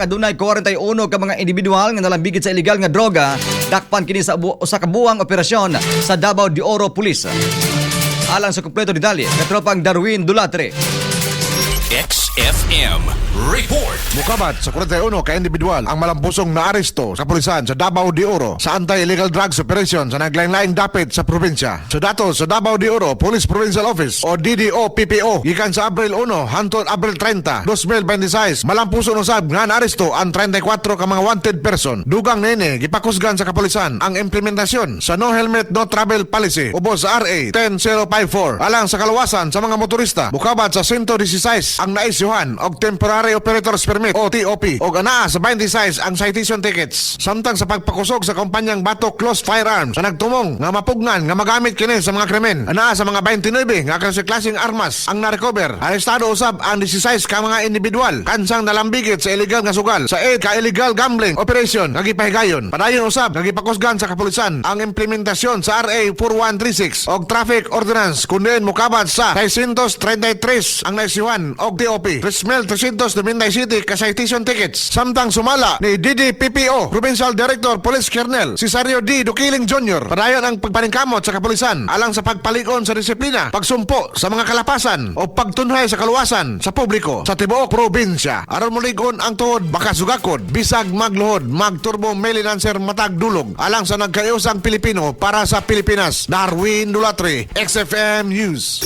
Adunay 41 ka mga individual nga nalambigit sa illegal nga droga dakpan kini sa usa ka buwang operasyon sa Davao de Oro Police. Alang sa kumpleto detalye, katropang Darwin Dulatre. XFM Report. Mukabat sa 41 ka individual ang malampusong naaresto sa pulisan sa Davao de Oro sa Anti-Illegal Drugs Operation sa naglain-laing dapit sa probinsya. Sa datos sa Davao de Oro Police Provincial Office o DDO-PPO gikan sa Abril 1 hangtod Abril 30, 2026 malampusong usab nga naaresto ang 34 ka mga wanted person. Dugang nene gipakusgan sa kapulisan ang implementasyon sa No Helmet No Travel Policy ubos sa RA 10054 alang sa kaluwasan sa mga motorista. Mukabat sa 116 ang naisyuhan og Temporary Operator's Permit o TOP o anaa sa 26 ang citation tickets. Samtang sa pagpakusog sa kumpanyang Batok Closed Firearms sa nagtumong nga mapugnan nga magamit kini sa mga krimen. Anaa sa mga 29 nga klaseng armas ang na-recover. Arestado usab ang 16 ka mga individual kansang nalambigit sa illegal nga sugal sa 8 ka illegal gambling operation nga gipahigayon. Padayon usab nga gipakusgan sa kapulisan ang implementasyon sa RA 4136 og Traffic Ordinance kunin mukabat sa 633 ang naisyuhan og TOP. Resmel 397 ka citation tickets. Samtang sumala ni DDPPO Provincial Director Police Colonel Cesario D. Duquiling Jr. Padayon ang pagpaningkamot sa kapulisan alang sa pagpalig-on sa disiplina, pagsumpo sa mga kalapasan o pagtunhay sa kaluwasan sa publiko sa tibuok probinsya. Aron mulig-on ang tuhod baka sugakod bisag magluhod magturbo melinanser matag dulog alang sa nagkayusang Pilipino para sa Pilipinas. Darwin Dulatre, XFM News.